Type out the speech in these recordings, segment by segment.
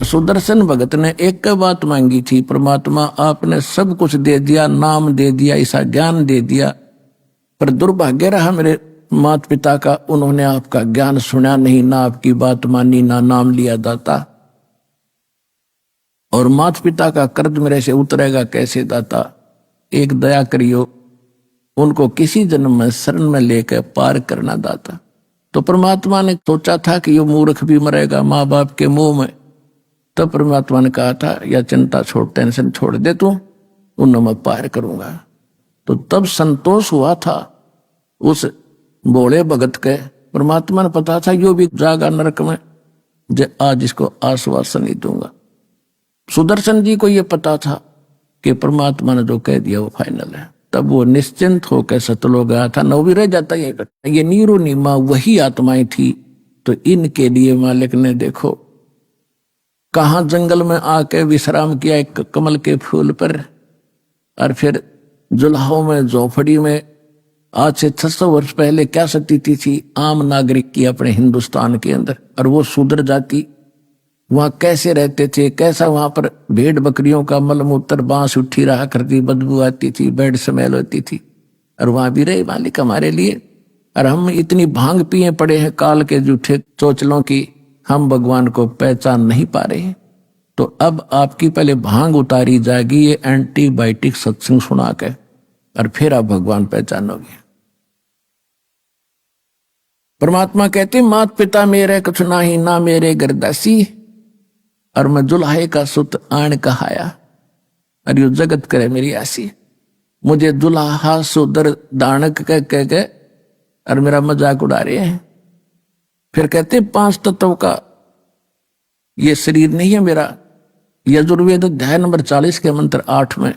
सुदर्शन भगत ने एक बात मांगी थी, परमात्मा आपने सब कुछ दे दिया, नाम दे दिया, ऐसा ज्ञान दे दिया, पर दुर्भाग्य रहा मेरे माता पिता का, उन्होंने आपका ज्ञान सुना नहीं, ना आपकी बात मानी, ना नाम लिया दाता। और माता पिता का कर्ज मेरे से उतरेगा कैसे दाता, एक दया करियो, उनको किसी जन्म में शरण में लेकर पार करना दाता। तो परमात्मा ने सोचा था कि ये मूर्ख भी मरेगा माँ बाप के मुंह में, तो परमात्मा ने कहा था या चिंता छोड़, टेंशन छोड़ दे तू, उन्हें मैं पार करूंगा। तो तब संतोष हुआ था उस भोले भगत के, परमात्मा ने पता था यो भी जागा नरक में, जो आज इसको आश्वासन ही दूंगा। सुदर्शन जी को यह पता था कि परमात्मा ने जो कह दिया वो फाइनल है, तब वो निश्चिंत होकर सतलोक गया था। न भी रह जाता ये नीरो नीमा वही आत्माएं थी। तो इनके लिए मालिक ने देखो कहां जंगल में आके विश्राम किया एक कमल के फूल पर, और फिर जुलाहों में झोपड़ी में आज से 600 वर्ष पहले क्या स्थिति थी आम नागरिक की अपने हिंदुस्तान के अंदर, और वो शूद्र जाति वहां कैसे रहते थे, कैसा वहां पर भेड़ बकरियों का मलमूत्र बांस उठी रहा करती, बदबू आती थी, बेड स्मेल होती थी, और वहां भी रहे मालिक हमारे लिए। और हम इतनी भांग पिए पड़े हैं काल के जूठे चोचलों की, हम भगवान को पहचान नहीं पा रहे हैं। तो अब आपकी पहले भांग उतारी जाएगी ये एंटीबायोटिक सत्संग सुना के, और फिर आप भगवान पहचानोगे। परमात्मा कहते मात पिता मेरे कुछ नाही, ना मेरे गरदासी, और मैं जुल्हे का सुत आण कहाया, और यो जगत करे मेरी आसी। मुझे दुल्हा सुदर दानक कह के और मेरा मजाक उड़ा रहे हैं। फिर कहते 5 तत्व का ये शरीर नहीं है मेरा। यजुर्वेद अध्याय नंबर 40 के मंत्र 8 में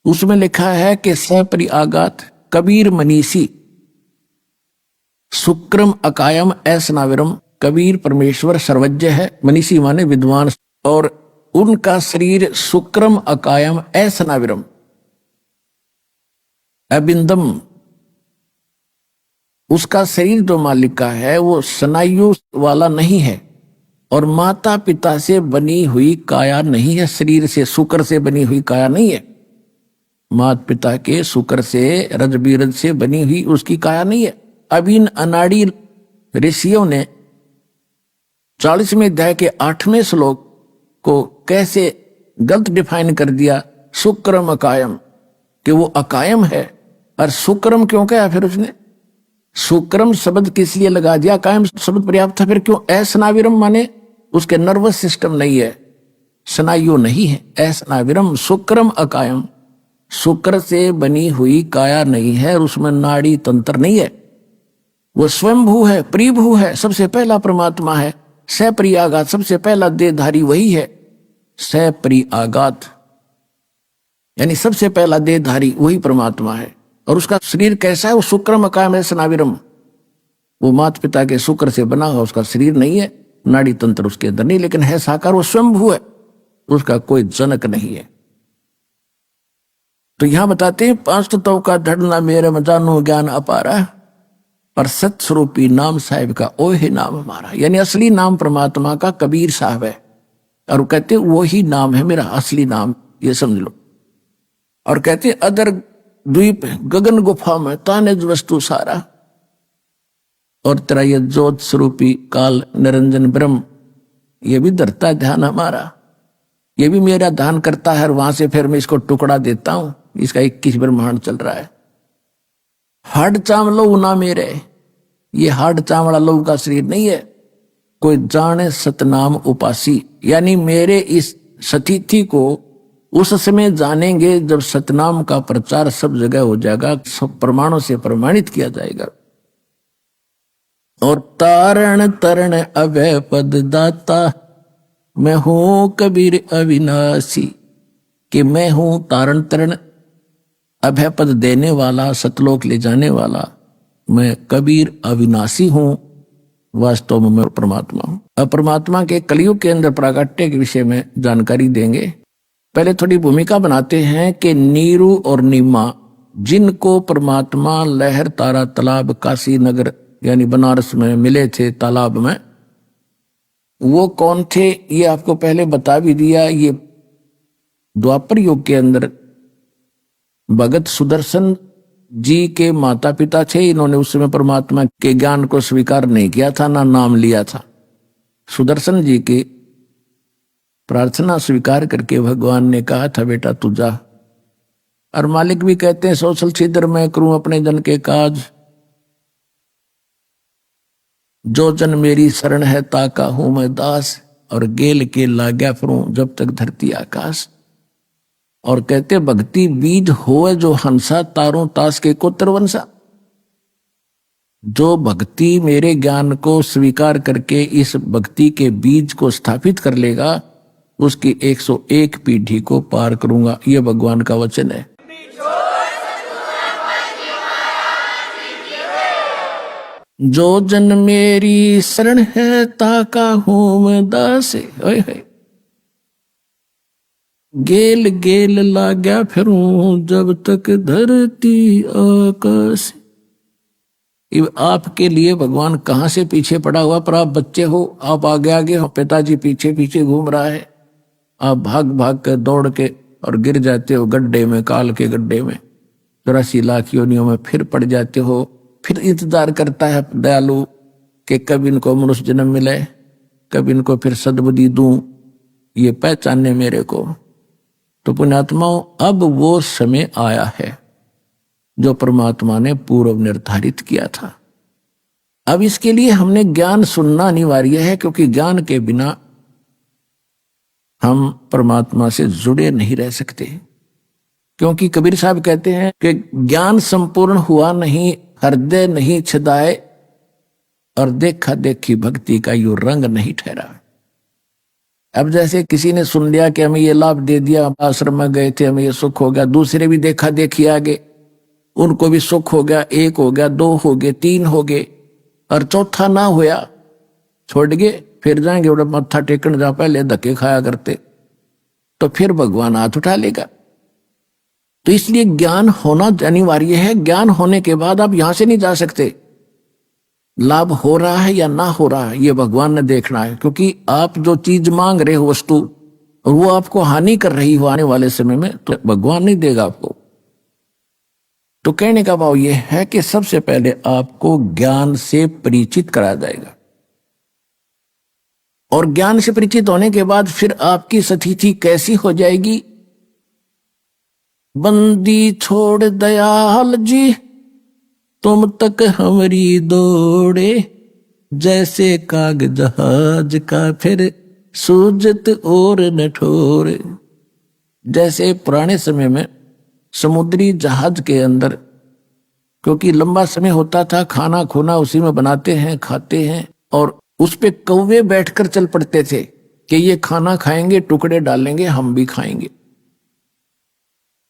उसमें लिखा है कि सपरि आगात कबीर मनीषी शुक्रम अकायम ऐसनाविरम। कबीर परमेश्वर सर्वज्ञ है, मनीषी माने विद्वान, और उनका शरीर शुक्रम अकायम ऐसनाविरम अबिंदम। उसका शरीर जो मालिक का है वो स्नायु वाला नहीं है, और माता पिता से बनी हुई काया नहीं है, शरीर से शुक्र से बनी हुई काया नहीं है। माता पिता के शुक्र से रज बीरज से बनी हुई उसकी काया नहीं है। अब इन अनाड़ी ऋषियों ने 40वें अध्याय के 8वें श्लोक को कैसे गलत डिफाइन कर दिया, शुक्रम अकायम, कि वो अकायम है। और शुक्रम क्यों कहा फिर उसने, शुक्रम शब्द किस लिए लगा दिया, कायम शब्द पर्याप्त था, फिर क्यों ऐसनाविरम माने उसके नर्वस सिस्टम नहीं है, स्नायु नहीं है, ऐसनाविरम शुक्रम अकायम। शुक्र से बनी हुई काया नहीं है और उसमें नाड़ी तंत्र नहीं है, वो स्वयंभू है, प्रिभू है, सबसे पहला परमात्मा है। सपरि आगात सबसे पहला देहधारी वही है, सपरि आगात यानी सबसे पहला देहधारी वही परमात्मा है। और उसका शरीर कैसा है, वो शुक्रम अकायम ऐसनाविरम, वो माता पिता के शुक्र से बना हुआ उसका शरीर नहीं है, नाड़ी तंत्र उसके अंदर नहीं, लेकिन है साकार, वो स्वयंभू है, उसका कोई जनक नहीं है। तो यहां बताते हैं 5 तत्वों का धड़ना मेरे में जानो ज्ञान अपारा, पर सत्स्वरूपी नाम साहिब का ओहे नाम हमारा। यानी असली नाम परमात्मा का कबीर साहब है, और वो कहते वही नाम है मेरा असली नाम, ये समझ लो। और कहते अदर द्वीप गगन गुफा में तानिज वस्तु सारा, और तेरा ये ज्योत स्वरूपी काल निरंजन ब्रह्म ये भी धरता है ध्यान हमारा, ये भी मेरा ध्यान करता है, और वहां से फिर मैं इसको टुकड़ा देता हूं। इसका 21 ब्रह्मांड चल रहा है। हाड चावलो ना मेरे, ये हाड चावड़ा लोग का शरीर नहीं है। कोई जाने सतनाम उपासी, यानी मेरे इस सतिथि को उस समय जानेंगे जब सतनाम का प्रचार सब जगह हो जाएगा, सब प्रमाणों से प्रमाणित किया जाएगा। और तारण तरण अभय पद दाता, मैं हूं कबीर अविनाशी, कि मैं हूं तारण तरण अभय पद देने वाला, सतलोक ले जाने वाला, मैं कबीर अविनाशी हूं, वास्तव में मैं परमात्मा हूं। अब परमात्मा के कलयुग के अंदर प्राकट्य के विषय में जानकारी देंगे। पहले थोड़ी भूमिका बनाते हैं कि नीरू और नीमा, जिनको परमात्मा लहर तारा तालाब काशी नगर यानी बनारस में मिले थे तालाब में, वो कौन थे ये आपको पहले बता भी दिया। ये द्वापर युग के अंदर भगत सुदर्शन जी के माता पिता थे। इन्होंने उस समय परमात्मा के ज्ञान को स्वीकार नहीं किया था, ना नाम लिया था। सुदर्शन जी की प्रार्थना स्वीकार करके भगवान ने कहा था बेटा तू जा। और मालिक भी कहते हैं सोशल छिद्र मैं करूं अपने जन के काज, जो जन मेरी शरण है ताका हूं मैं दास, और गेल के लाग्या फिरूं जब तक धरती आकाश। और कहते भक्ति बीज होए जो हंसा तारों तास के को तरवंसा। जो भक्ति मेरे ज्ञान को स्वीकार करके इस भक्ति के बीज को स्थापित कर लेगा उसकी 101 पीढ़ी को पार करूंगा, यह भगवान का वचन है। जो जन मेरी शरण है ताका हूं मैं दास, गेल गेल लाग्या फिरूं जब तक धरती आकाश। आपके लिए भगवान कहां से पीछे पड़ा हुआ, पर आप बच्चे हो, आप आगे आगे हो, पिताजी पीछे पीछे घूम रहा है, आप भाग भाग कर दौड़ के और गिर जाते हो गड्ढे में, काल के गड्ढे में, 84 लाख योनियों में फिर पड़ जाते हो। फिर इंतजार करता है दयालु कि कब इनको मनुष्य जन्म मिले, कब इनको फिर सद्बुद्धि दूं, ये पहचानने मेरे को। तो पुण्यात्माओं अब वो समय आया है जो परमात्मा ने पूर्व निर्धारित किया था। अब इसके लिए हमने ज्ञान सुनना अनिवार्य है, क्योंकि ज्ञान के बिना हम परमात्मा से जुड़े नहीं रह सकते। क्योंकि कबीर साहब कहते हैं कि ज्ञान संपूर्ण हुआ नहीं, हृदय नहीं छिदाए, और देखा देखी भक्ति का यो रंग नहीं ठहरा। अब जैसे किसी ने सुन लिया कि हमें ये लाभ दे दिया, आश्रम में गए थे, हमें ये सुख हो गया, दूसरे भी देखा देखी आगे, उनको भी सुख हो गया, 1 हो गया, 2 हो गए, 3 हो गए, और चौथा ना होया छोड़ गए, फिर जाएंगे उधर मत्था टेकन जहां पहले धक्के खाया करते, तो फिर भगवान हाथ उठा लेगा। तो इसलिए ज्ञान होना अनिवार्य है। ज्ञान होने के बाद आप यहां से नहीं जा सकते। लाभ हो रहा है या ना हो रहा है ये भगवान ने देखना है, क्योंकि आप जो चीज मांग रहे हो वस्तु, वो आपको हानि कर रही हो आने वाले समय में, तो भगवान नहीं देगा आपको। तो कहने का भाव यह है कि सबसे पहले आपको ज्ञान से परिचित कराया जाएगा, और ज्ञान से परिचित होने के बाद फिर आपकी स्थिति कैसी हो जाएगी। बंदी छोड़ दयाल जी तुम तक हमारी दौड़े, जैसे काग जहाज का फिर सूजत और न ठोरे। जैसे पुराने समय में समुद्री जहाज के अंदर, क्योंकि लंबा समय होता था, खाना खोना उसी में बनाते हैं खाते हैं, और उस पे कौवे बैठकर चल पड़ते थे कि ये खाना खाएंगे, टुकड़े डालेंगे, हम भी खाएंगे।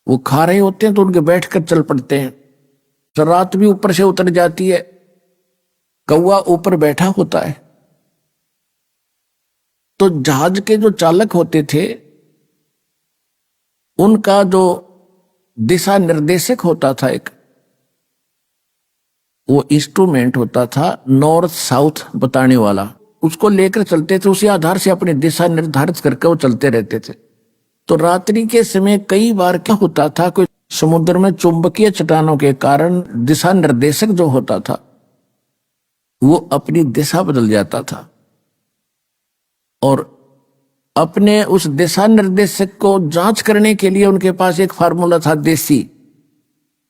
वो खा रहे होते हैं तो उनके बैठकर चल पड़ते हैं। तो रात भी ऊपर से उतर जाती है, कौवा ऊपर बैठा होता है। तो जहाज के जो चालक होते थे उनका जो दिशा निर्देशक होता था, एक वो इंस्ट्रूमेंट होता था नॉर्थ साउथ बताने वाला, उसको लेकर चलते थे। उसी आधार से अपनी दिशा निर्धारित करके वो चलते रहते थे। तो रात्रि के समय कई बार क्या होता था, कोई समुद्र में चुंबकीय चट्टानों के कारण दिशा निर्देशक जो होता था वो अपनी दिशा बदल जाता था, और अपने उस दिशा निर्देशक को जांच करने के लिए उनके पास एक फार्मूला था देसी,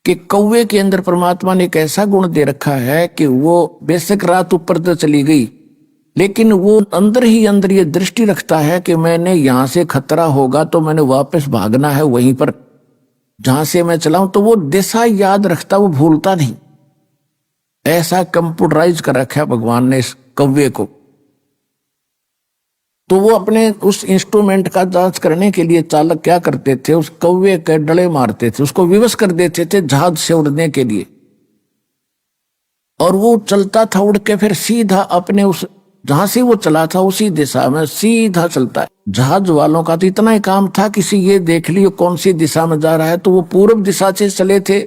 कि कौवे के अंदर परमात्मा ने एक ऐसा गुण दे रखा है कि वो बेशक रात ऊपर तो चली गई, लेकिन वो अंदर ही अंदर ये दृष्टि रखता है कि मैंने यहां से खतरा होगा तो मैंने वापस भागना है वहीं पर जहां से मैं चलाऊं। तो वो दिशा याद रखता, वो भूलता नहीं। ऐसा कंप्यूटराइज कर रखा है भगवान ने इस कौवे को। तो वो अपने उस इंस्ट्रूमेंट का जांच करने के लिए चालक क्या करते थे, उस कौवे के डले मारते थे, उसको विवश कर देते थे जहाज से उड़ने के लिए, और वो चलता था उड़ के फिर सीधा अपने उस जहां से वो चला था उसी दिशा में सीधा चलता है। जहाज वालों का तो इतना ही काम था, किसी ये देख लियो कौन सी दिशा में जा रहा है, तो वो पूर्व दिशा से चले थे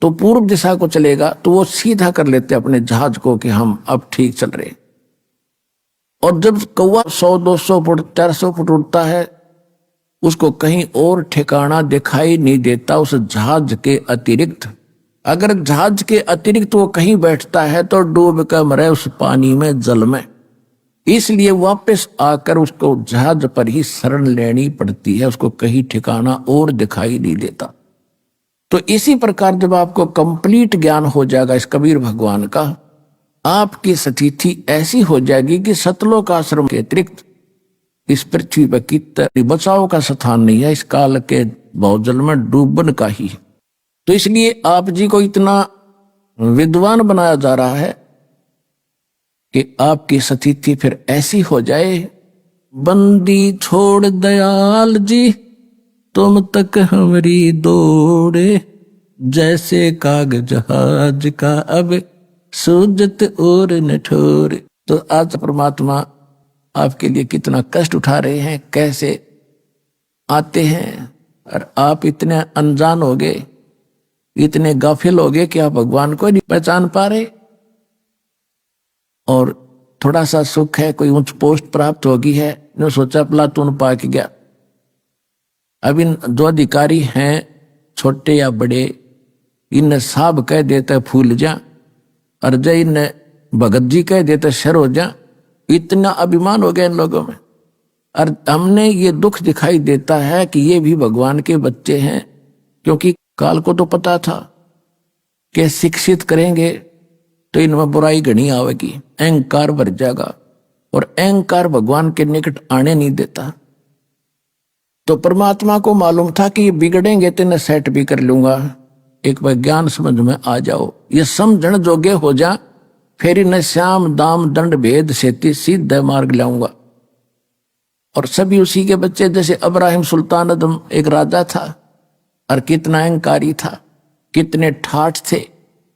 तो पूर्व दिशा को चलेगा, तो वो सीधा कर लेते अपने जहाज को कि हम अब ठीक चल रहे। और जब कौवा 100-200 फुट 400 फुट उड़ता है, उसको कहीं और ठिकाना दिखाई नहीं देता उस जहाज के अतिरिक्त। अगर जहाज के अतिरिक्त वो कहीं बैठता है तो डूब कर मरे उस पानी में, जल में। इसलिए वापस आकर उसको जहाज पर ही शरण लेनी पड़ती है, उसको कहीं ठिकाना और दिखाई नहीं देता। तो इसी प्रकार जब आपको कंप्लीट ज्ञान हो जाएगा इस कबीर भगवान का, आपकी स्थिति ऐसी हो जाएगी कि सतलोक आश्रम के अतिरिक्त इस पृथ्वी पर कितना बचाव का स्थान नहीं है, इस काल के बहुजल में डूबन का ही है। तो इसलिए आप जी को इतना विद्वान बनाया जा रहा है कि आपकी स्थिति फिर ऐसी हो जाए, बंदी छोड़ दयाल जी तुम तक हमारी दौड़े, जैसे कागज जहाज का अब सूजत और न ठोरे। तो आज परमात्मा आपके लिए कितना कष्ट उठा रहे हैं, कैसे आते हैं, और आप इतने अनजान हो गए, इतने गाफिल हो गए कि आप भगवान को नहीं पहचान पा रहे। और थोड़ा सा सुख है, कोई उच्च पोस्ट प्राप्त होगी है, ने सोचा प्लातून पा के गया। अब इन जो अधिकारी हैं छोटे या बड़े, इन साहब कह देते फूल जा, और जय इन भगत जी कह देते शर हो जा। इतना अभिमान हो गया इन लोगों में। और हमने ये दुख दिखाई देता है कि ये भी भगवान के बच्चे हैं, क्योंकि काल को तो पता था कि शिक्षित करेंगे तो इनमें बुराई घनी आवेगी, अहंकार भर जाएगा, और अहंकार भगवान के निकट आने नहीं देता। तो परमात्मा को मालूम था कि ये बिगड़ेंगे तो इन्हें सेट भी कर लूंगा, एक बार ज्ञान समझ में आ जाओ, ये समझण जोगे हो जा, फिर इन्हें श्याम दाम दंड भेद सेती सीधे मार्ग लाऊंगा। और सभी उसी के बच्चे, जैसे अब्राहिम सुल्तान अदम एक राजा था और कितना अहंकारी था, कितने ठाठ थे।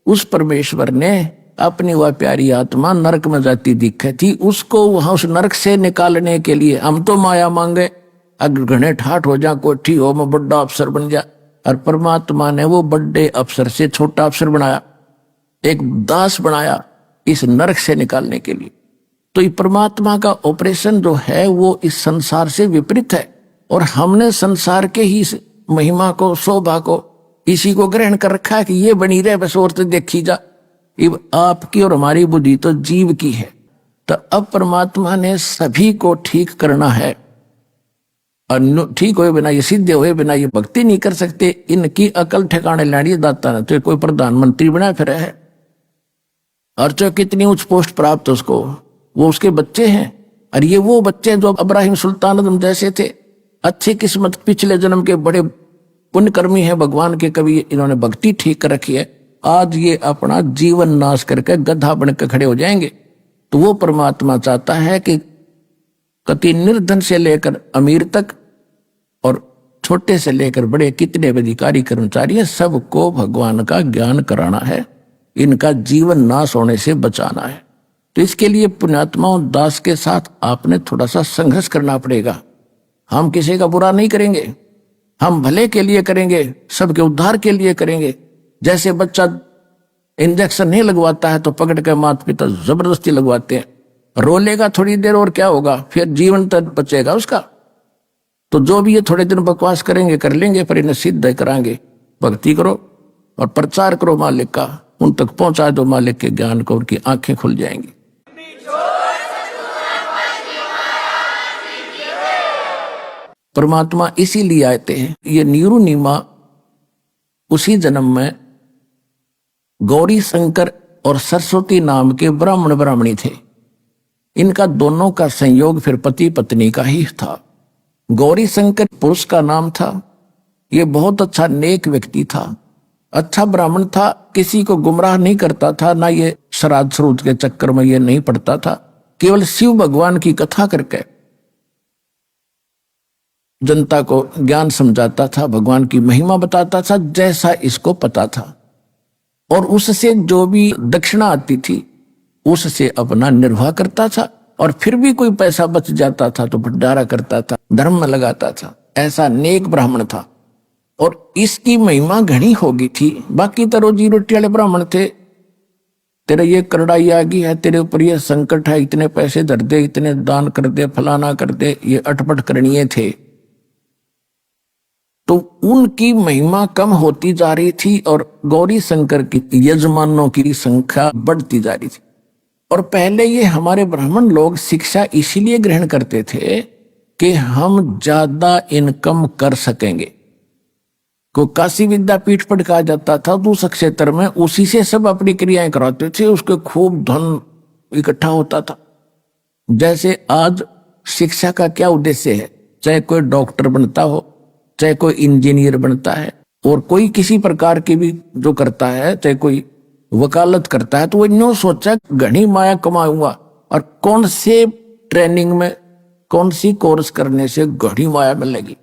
उस परमेश्वर ने अपनी वह प्यारी आत्मा नरक में जाती दिखे थी, उसको वहां उस नरक से निकालने के लिए हम तो माया मांगे, अगर घने ठाठ हो जा, कोठी हो, मैं बड़ा अफसर बन जा। और परमात्मा ने वो बड़े अफसर से छोटा अफसर बनाया, एक दास बनाया इस नरक से निकालने के लिए। तो ये परमात्मा का ऑपरेशन जो है वो इस संसार से विपरीत है, और हमने संसार के ही महिमा को, शोभा को, इसी को ग्रहण कर रखा है कि ये बनी रहे बस, और तो देखी जा। आपकी और हमारी बुद्धि तो जीव की है। तो अब परमात्मा ने सभी को ठीक करना है, और ठीक हुए बिना, ये सिद्ध हुए बिना ये भक्ति नहीं कर सकते। इनकी अकल ठिकाने लानी दाता न तो कोई प्रधानमंत्री बना फिर है, और जो कितनी उच्च पोस्ट प्राप्त उसको, वो उसके बच्चे हैं। और ये वो बच्चे जो अब्राहिम सुल्तान अदम जैसे थे, अच्छी किस्मत, पिछले जन्म के बड़े पुण्यकर्मी हैं भगवान के, कभी इन्होंने भक्ति ठीक कर रखी है, आज ये अपना जीवन नाश करके गधा बनकर खड़े हो जाएंगे। तो वो परमात्मा चाहता है कि कति निर्धन से लेकर अमीर तक, और छोटे से लेकर बड़े कितने अधिकारी कर्मचारी हैं, सबको भगवान का ज्ञान कराना है, इनका जीवन नाश होने से बचाना है। तो इसके लिए पुण्यात्माओं दास के साथ आपने थोड़ा सा संघर्ष करना पड़ेगा। हम किसी का बुरा नहीं करेंगे, हम भले के लिए करेंगे, सबके उद्धार के लिए करेंगे। जैसे बच्चा इंजेक्शन नहीं लगवाता है तो पकड़ के माता पिता जबरदस्ती लगवाते हैं, रोलेगा थोड़ी देर और क्या होगा, फिर जीवन तक बचेगा उसका। तो जो भी ये थोड़े दिन बकवास करेंगे कर लेंगे, पर इन्हें सिद्ध कराएंगे। भक्ति करो और प्रचार करो मालिक का, उन तक पहुंचा दो मालिक के ज्ञान को, उनकी आंखें खुल जाएंगी। परमात्मा इसीलिए आते हैं। ये नीरू नीमा उसी जन्म में गौरी शंकर और सरस्वती नाम के ब्राह्मण ब्राह्मणी थे। इनका दोनों का संयोग फिर पति पत्नी का ही था। गौरी शंकर पुरुष का नाम था, ये बहुत अच्छा नेक व्यक्ति था, अच्छा ब्राह्मण था, किसी को गुमराह नहीं करता था, ना ये श्राद्ध श्रूद के चक्कर में ये नहीं पड़ता था, केवल शिव भगवान की कथा करके जनता को ज्ञान समझाता था, भगवान की महिमा बताता था जैसा इसको पता था। और उससे जो भी दक्षिणा आती थी उससे अपना निर्वाह करता था, और फिर भी कोई पैसा बच जाता था तो भंडारा करता था, धर्म में लगाता था। ऐसा नेक ब्राह्मण था, और इसकी महिमा घनी होगी थी। बाकी तो रोजी रोटी वाले ब्राह्मण थे, तेरे ये करड़ाई आ गई है, तेरे ऊपर ये संकट है, इतने पैसे धर दे, इतने दान कर दे, फलाना कर दे, ये अटपट करणीय थे। तो उनकी महिमा कम होती जा रही थी और गौरी शंकर की यजमानों की संख्या बढ़ती जा रही थी। और पहले ये हमारे ब्राह्मण लोग शिक्षा इसीलिए ग्रहण करते थे कि हम ज्यादा इनकम कर सकेंगे। को काशी विद्यापीठ पर कहा जाता था, तो उस क्षेत्र में उसी से सब अपनी क्रियाएं कराते थे, उसके खूब धन इकट्ठा होता था। जैसे आज शिक्षा का क्या उद्देश्य है, चाहे कोई डॉक्टर बनता हो, चाहे कोई इंजीनियर बनता है, और कोई किसी प्रकार की भी जो करता है, चाहे कोई वकालत करता है, तो वो यूं सोचा घनी माया कमाऊंगा, और कौन से ट्रेनिंग में कौन सी कोर्स करने से घनी माया मिलेगी।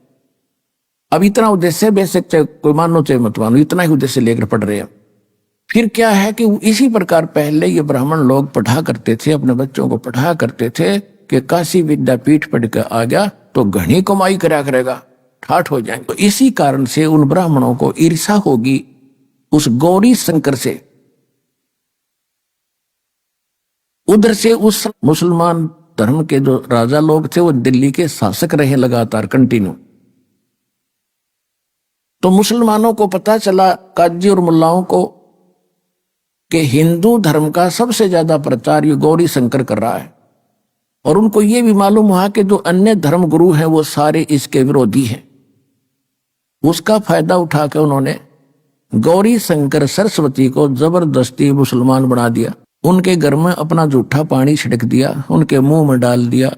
अब इतना उद्देश्य, बेशक चाहे कोई मानो चाहे मत मानो, इतना ही उद्देश्य लेकर पढ़ रहे हैं। फिर क्या है कि इसी प्रकार पहले ये ब्राह्मण लोग पढ़ा करते थे, अपने बच्चों को पढ़ा करते थे कि काशी विद्यापीठ पढ़ कर आ गया तो घनी कमाई करा करेगा, ठाठ हो जाएंगे। तो इसी कारण से उन ब्राह्मणों को ईर्षा होगी उस गौरी शंकर से। उधर से उस मुसलमान धर्म के जो राजा लोग थे वो दिल्ली के शासक रहे लगातार कंटिन्यू। तो मुसलमानों को पता चला, काजी और मुल्लाओं को, कि हिंदू धर्म का सबसे ज्यादा प्रचार ये गौरी शंकर कर रहा है। और उनको ये भी मालूम हुआ कि जो अन्य धर्म गुरु हैं वो सारे इसके विरोधी हैं। उसका फायदा उठाकर उन्होंने गौरी शंकर सरस्वती को जबरदस्ती मुसलमान बना दिया। उनके घर में अपना जूठा पानी छिड़क दिया, उनके मुंह में डाल दिया,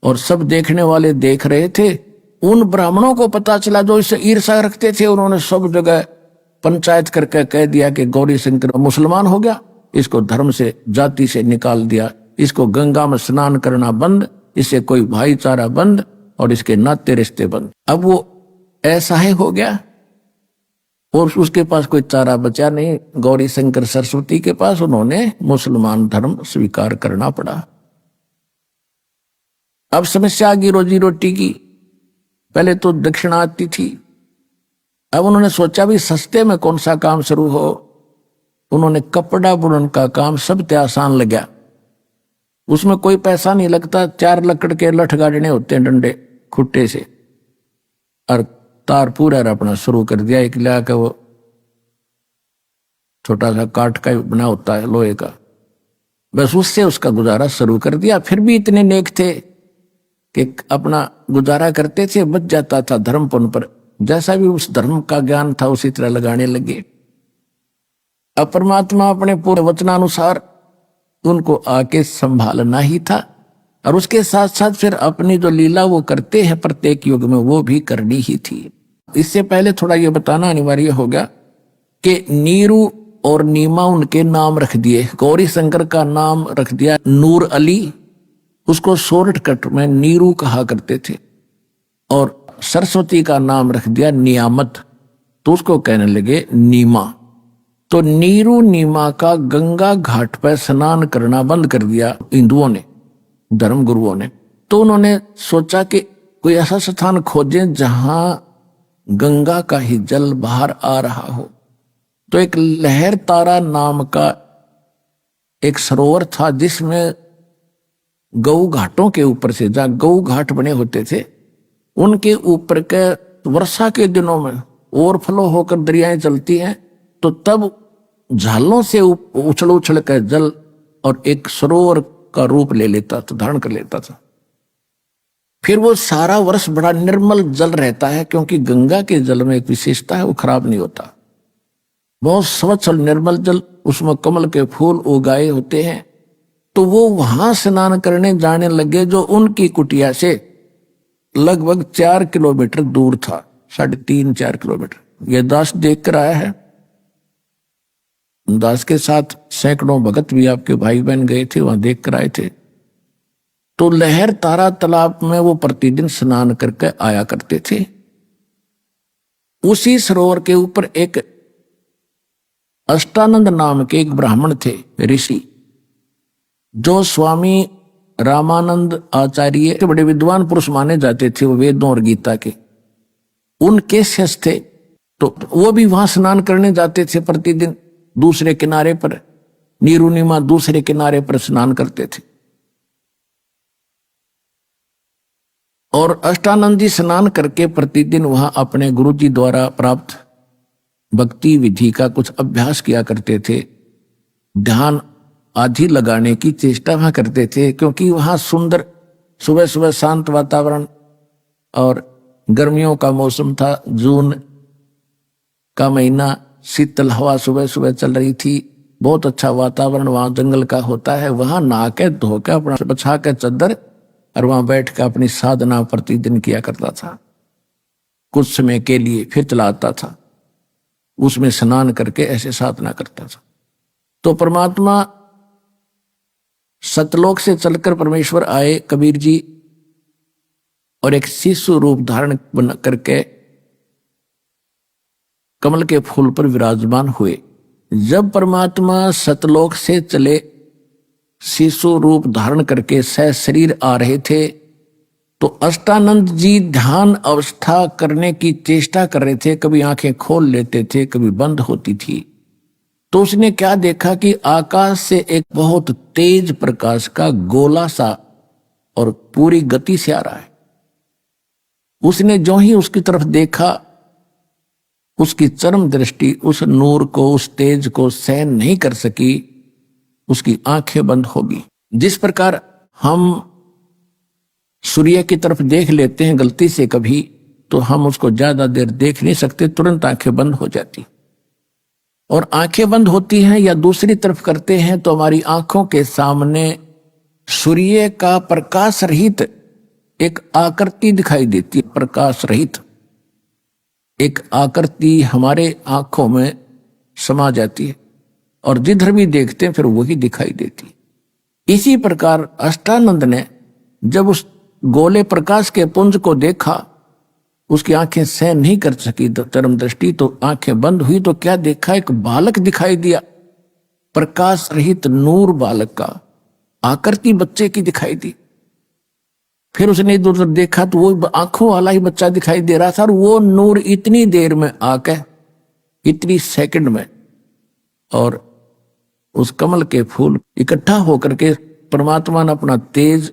और सब देखने वाले देख रहे थे। उन ब्राह्मणों को पता चला जो इससे ईर्ष्या रखते थे, उन्होंने सब जगह पंचायत करके कह दिया कि गौरी शंकर मुसलमान हो गया, इसको धर्म से जाति से निकाल दिया, इसको गंगा में स्नान करना बंद, इससे कोई भाईचारा बंद, और इसके नाते रिश्ते बंद। अब वो ऐसा ही हो गया और उसके पास कोई चारा बचा नहीं। गौरी शंकर सरस्वती के पास उन्होंने मुसलमान धर्म स्वीकार करना पड़ा। अब समस्या आ गई रोजी रोटी की। पहले तो दक्षिणा आती थी, अब उन्होंने सोचा भी सस्ते में कौन सा काम शुरू हो। उन्होंने कपड़ा बुनन का काम सबसे आसान लगा, उसमें कोई पैसा नहीं लगता। 4 लकड़ के लठ गाड़ने होते हैं डंडे खुट्टे से, और तार पूरा अपना शुरू कर दिया। एक लिया का वो छोटा सा काठ का बना होता है लोहे का, बस उससे उसका गुजारा शुरू कर दिया। फिर भी इतने नेक थे कि अपना गुजारा करते थे, बच जाता था धर्मपन पर। जैसा भी उस धर्म का ज्ञान था उसी तरह लगाने लगे। अब परमात्मा अपने पूरे वचनानुसार उनको आके संभालना ही था, और उसके साथ साथ फिर अपनी जो लीला वो करते हैं प्रत्येक युग में, वो भी करनी ही थी। इससे पहले थोड़ा ये बताना अनिवार्य हो गया कि नीरू और नीमा उनके नाम रख दिए। गौरी शंकर का नाम रख दिया नूर अली, उसको शॉर्टकट में नीरू कहा करते थे। और सरस्वती का नाम रख दिया नियामत, तो उसको कहने लगे नीमा। तो नीरू नीमा का गंगा घाट पर स्नान करना बंद कर दिया हिंदुओं ने, धर्म गुरुओं ने। तो उन्होंने सोचा कि कोई ऐसा स्थान खोजें जहां गंगा का ही जल बाहर आ रहा हो। तो एक लहर तारा नाम का एक सरोवर था, जिसमें गऊ घाटों के ऊपर से, जहां गऊ घाट बने होते थे, उनके ऊपर के वर्षा के दिनों में ओवरफ्लो होकर दरियाएं चलती हैं, तो तब झालों से उछल उछल कर जल और एक सरोवर का रूप ले लेता था, धारण कर लेता था। फिर वो सारा वर्ष बड़ा निर्मल जल रहता है, क्योंकि गंगा के जल में एक विशेषता है, वो खराब नहीं होता, बहुत स्वच्छ और निर्मल जल, उसमें कमल के फूल उगाए होते हैं। तो वो वहां स्नान करने जाने लगे, जो उनकी कुटिया से लगभग 4 किलोमीटर दूर था, 3.5-4 किलोमीटर। ये दास देख कर आया है। दास के साथ सैकड़ों भगत भी आपके भाई बहन गए थे, वहां देख कर आए थे। तो लहर तारा तालाब में वो प्रतिदिन स्नान करके आया करते थे। उसी सरोवर के ऊपर एक अष्टानंद नाम के एक ब्राह्मण थे, ऋषि, जो स्वामी रामानंद आचार्य के बड़े विद्वान पुरुष माने जाते थे, वो वेदों और गीता के, उनके शिष्य थे। तो वो भी वहां स्नान करने जाते थे प्रतिदिन दूसरे किनारे पर। नीरुनिमा दूसरे किनारे पर स्नान करते थे। और अष्टानंदी स्नान करके प्रतिदिन वहां अपने गुरुजी द्वारा प्राप्त भक्ति विधि का कुछ अभ्यास किया करते थे। ध्यान आदि लगाने की चेष्टा वहां करते थे, क्योंकि वहां सुंदर सुबह सुबह शांत वातावरण और गर्मियों का मौसम था। जून का महीना, शीतल हवा सुबह सुबह चल रही थी, बहुत अच्छा वातावरण वहां जंगल का होता है। वहां नहा के धो के अपना बछा के चद्दर और वहां बैठ के अपनी साधना प्रतिदिन किया करता था। कुछ समय के लिए फिर चला आता था, उसमें स्नान करके ऐसे साधना करता था। तो परमात्मा सतलोक से चलकर परमेश्वर आए कबीर जी, और एक शिशु रूप धारण बना करके कमल के फूल पर विराजमान हुए। जब परमात्मा सतलोक से चले शिशु रूप धारण करके सह शरीर आ रहे थे, तो अष्टानंद जी ध्यान अवस्था करने की चेष्टा कर रहे थे। कभी आंखें खोल लेते थे, कभी बंद होती थी। तो उसने क्या देखा कि आकाश से एक बहुत तेज प्रकाश का गोला सा और पूरी गति से आ रहा है। उसने जो ही उसकी तरफ देखा, उसकी चरम दृष्टि उस नूर को, उस तेज को सहन नहीं कर सकी, उसकी आंखें बंद होगी। जिस प्रकार हम सूर्य की तरफ देख लेते हैं गलती से कभी, तो हम उसको ज्यादा देर देख नहीं सकते, तुरंत आंखें बंद हो जाती। और आंखें बंद होती हैं या दूसरी तरफ करते हैं तो हमारी आंखों के सामने सूर्य का प्रकाश रहित एक आकृति दिखाई देती है। प्रकाश रहित एक आकृति हमारे आंखों में समा जाती है, और जिधर भी देखते हैं फिर वही दिखाई देती। इसी प्रकार अष्टानंद ने जब उस गोले प्रकाश के पुंज को देखा, उसकी आंखें सहन नहीं कर सकी चरम दृष्टि, तो आंखें बंद हुई। तो क्या देखा, एक बालक दिखाई दिया, प्रकाश रहित नूर बालक का, आकृति बच्चे की दिखाई दी। फिर उसने इधर उधर देखा तो वो आंखों वाला ही बच्चा दिखाई दे रहा था, और वो नूर इतनी देर में आके, इतनी सेकंड में, और उस कमल के फूल इकट्ठा होकर के परमात्मा ने अपना तेज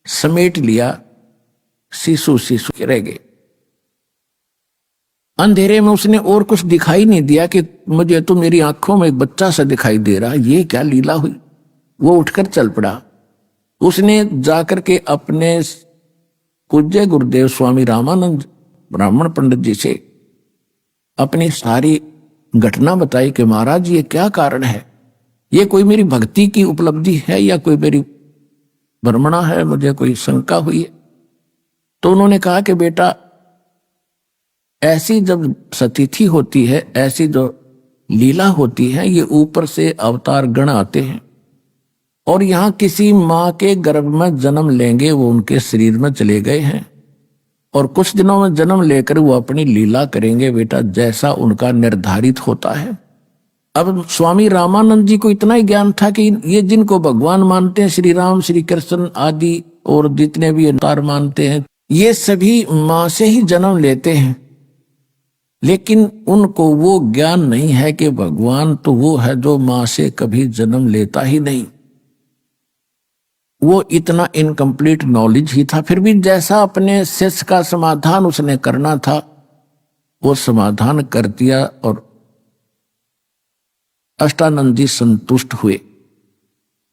समेट लिया। शिशु शिशु रह गए। अंधेरे में उसने और कुछ दिखाई नहीं दिया कि मुझे तो मेरी आंखों में एक बच्चा सा दिखाई दे रहा, ये क्या लीला हुई। वो उठकर चल पड़ा। उसने जाकर के अपने पूज्य गुरुदेव स्वामी रामानंद ब्राह्मण पंडित जी से अपनी सारी घटना बताई कि महाराज ये क्या कारण है, ये कोई मेरी भक्ति की उपलब्धि है या कोई मेरी भ्रमणा है, मुझे कोई शंका हुई है। तो उन्होंने कहा कि बेटा, ऐसी जब सतिथि होती है, ऐसी जो लीला होती है, ये ऊपर से अवतार गण आते हैं और यहाँ किसी माँ के गर्भ में जन्म लेंगे, वो उनके शरीर में चले गए हैं और कुछ दिनों में जन्म लेकर वो अपनी लीला करेंगे बेटा, जैसा उनका निर्धारित होता है। अब स्वामी रामानंद जी को इतना ही ज्ञान था कि ये जिनको भगवान मानते हैं, श्री राम श्री कृष्ण आदि और जितने भी अवतार मानते हैं, ये सभी माँ से ही जन्म लेते हैं। लेकिन उनको वो ज्ञान नहीं है कि भगवान तो वो है जो माँ से कभी जन्म लेता ही नहीं। वो इतना इनकम्प्लीट नॉलेज ही था। फिर भी जैसा अपने शिष्य का समाधान उसने करना था वो समाधान कर दिया और अष्टानंद जी संतुष्ट हुए।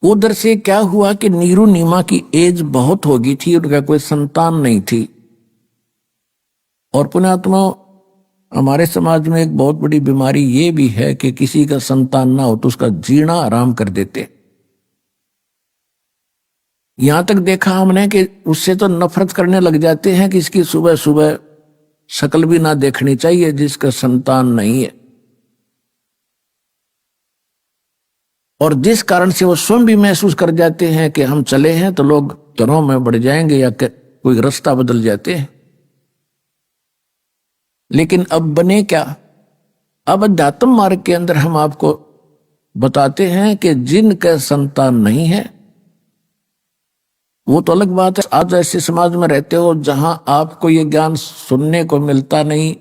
उधर से क्या हुआ कि नीरू नीमा की एज बहुत हो गई थी, उनका कोई संतान नहीं थी। और पुण्यात्मा, हमारे समाज में एक बहुत बड़ी बीमारी ये भी है कि किसी का संतान ना हो तो उसका जीना आराम कर देते। यहां तक देखा हमने कि उससे तो नफरत करने लग जाते हैं कि इसकी सुबह सुबह शक्ल भी ना देखनी चाहिए जिसका संतान नहीं है। और जिस कारण से वो स्वयं भी महसूस कर जाते हैं कि हम चले हैं तो लोग घरों में बढ़ जाएंगे या कोई रास्ता बदल जाते हैं। लेकिन अब बने क्या? अब अध्यात्म मार्ग के अंदर हम आपको बताते हैं कि जिनका संतान नहीं है वो तो अलग बात है। आज ऐसे समाज में रहते हो जहां आपको ये ज्ञान सुनने को मिलता नहीं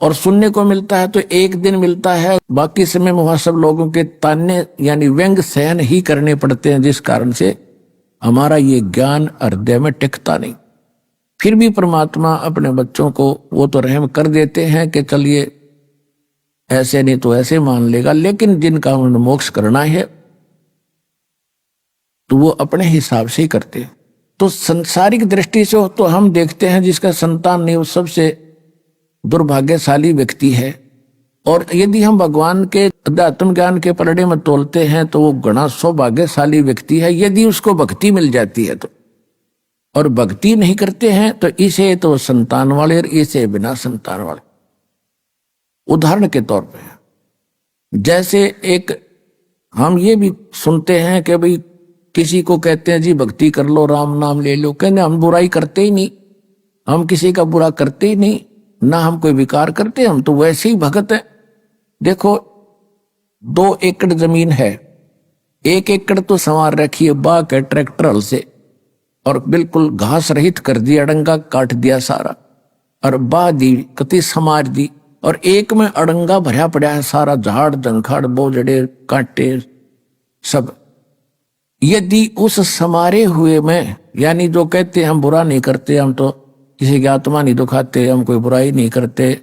और सुनने को मिलता है तो एक दिन मिलता है, बाकी समय में वहां सब लोगों के ताने यानी व्यंग सहन ही करने पड़ते हैं, जिस कारण से हमारा ये ज्ञान हृदय में टिकता नहीं। फिर भी परमात्मा अपने बच्चों को वो तो रहम कर देते हैं कि चलिए ऐसे नहीं तो ऐसे मान लेगा, लेकिन जिनका उन्हें मोक्ष करना है तो वो अपने हिसाब से ही करते हैं। तो संसारिक दृष्टि से तो हम देखते हैं जिसका संतान नहीं वो सबसे दुर्भाग्यशाली व्यक्ति है, और यदि हम भगवान के अध्यात्म ज्ञान के पलड़े में तोलते हैं तो वो घना सौभाग्यशाली व्यक्ति है यदि उसको भक्ति मिल जाती है तो। और भक्ति नहीं करते हैं तो इसे तो संतान वाले और इसे बिना संतान वाले। उदाहरण के तौर पे जैसे एक हम ये भी सुनते हैं कि भाई किसी को कहते हैं जी भक्ति कर लो, राम नाम ले लो, कहते हम बुराई करते ही नहीं, हम किसी का बुरा करते ही नहीं, ना हम कोई विकार करते, हम तो वैसे ही भगत है। देखो 2 एकड़ जमीन है, 1 एकड़ तो संवार रखी है बाग है ट्रैक्टर हल से, और बिल्कुल घास रहित कर दिया, अड़ंगा काट दिया सारा, और बा दी कति समार दी, और एक में अड़ंगा भरा पड़ा है सारा, झाड़ जंखाड़ बोझड़े कांटे सब। यदि उस समारे हुए में यानी जो कहते हैं हम बुरा नहीं करते, हम तो किसी की आत्मा नहीं दुखाते, हम कोई बुराई नहीं करते,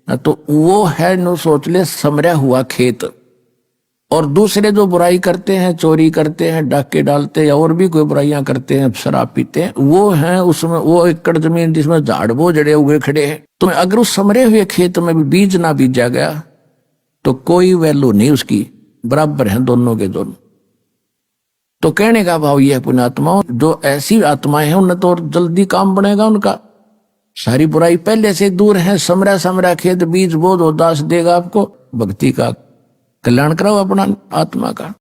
तो वो है नो सोच ले समरा हुआ खेत। और दूसरे जो बुराई करते हैं, चोरी करते हैं, डाके डालते हैं या और भी कोई बुराइयां करते हैं, शराब पीते हैं, वो है उसमें वो एकड़ जमीन जिसमें झाड़ बोझड़े उगे खड़े हैं। तो अगर उस समरे हुए खेत में भी बीज ना बीजा गया तो कोई वैल्यू नहीं उसकी, बराबर है दोनों के दोनों। तो कहने का भाव यह पुण्यात्माओं, जो ऐसी आत्माएं हैं उन्हें तो जल्दी काम बनेगा उनका, सारी बुराई पहले से दूर है। समरा समरा खेत बीज बोध उदास देगा आपको, भक्ति का कल्याण कराओ अपना आत्मा का।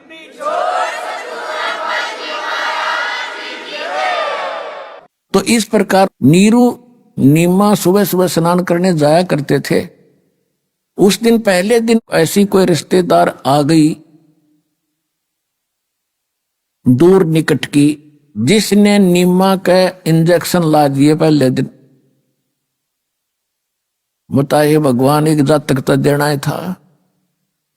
तो इस प्रकार नीरू नीमा सुबह सुबह स्नान करने जाया करते थे। उस दिन पहले दिन ऐसी कोई रिश्तेदार आ गई दूर निकट की, जिसने नीमा के इंजेक्शन ला दिए पहले दिन। बताइए भगवान एक जातक तो देना ही था,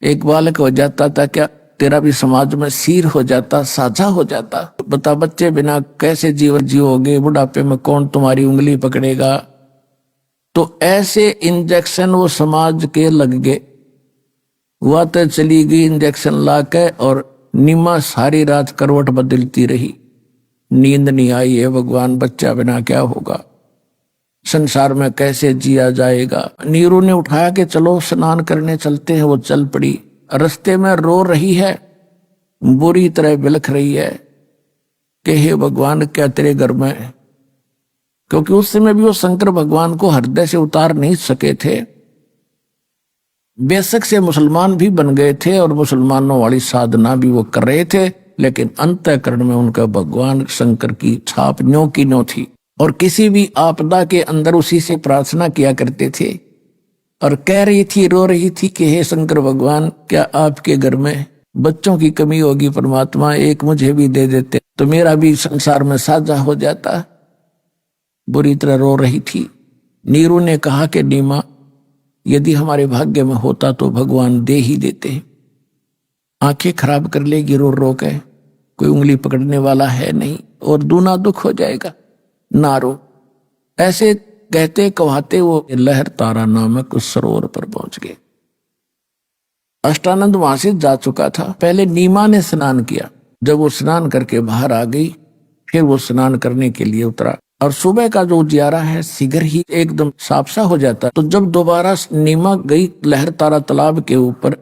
एक बालक हो जाता था क्या, तेरा भी समाज में सिर हो जाता, साझा हो जाता। बता बच्चे बिना कैसे जीवन जियोगे, बुढ़ापे में कौन तुम्हारी उंगली पकड़ेगा। तो ऐसे इंजेक्शन वो समाज के लग गए। वह तो चली गई इंजेक्शन ला के, और नीमा सारी रात करवट बदलती रही, नींद नहीं आई है भगवान बच्चा बिना क्या होगा, संसार में कैसे जिया जाएगा। नीरू ने उठाया कि चलो स्नान करने चलते हैं। वो चल पड़ी, रास्ते में रो रही है, बुरी तरह बिलख रही है कि हे भगवान क्या तेरे घर में, क्योंकि उस समय भी वो शंकर भगवान को हृदय से उतार नहीं सके थे। बेशक से मुसलमान भी बन गए थे और मुसलमानों वाली साधना भी वो कर रहे थे, लेकिन अंतःकरण में उनका भगवान शंकर की छाप न्यों की न्यों थी। और किसी भी आपदा के अंदर उसी से प्रार्थना किया करते थे, और कह रही थी, रो रही थी कि हे शंकर भगवान क्या आपके घर में बच्चों की कमी होगी, परमात्मा एक मुझे भी दे देते तो मेरा भी संसार में साझा हो जाता। बुरी तरह रो रही थी। नीरू ने कहा कि नीमा यदि हमारे भाग्य में होता तो भगवान दे ही देते। आंखें खराब कर लेगी रो रो के, कोई उंगली पकड़ने वाला है नहीं, और दूना दुख हो जाएगा, ना रो। ऐसे कहते कहते वो लहर तारा नामक उस सरोवर पर पहुंच गए। अष्टानंद वहां से जा चुका था। पहले नीमा ने स्नान किया, जब वो स्नान करके बाहर आ गई फिर वो स्नान करने के लिए उतरा, और सुबह का जो उजियारा है शीघ्र ही एकदम साफ सा हो जाता। तो जब दोबारा नीमा गई लहर तारा तालाब के ऊपर,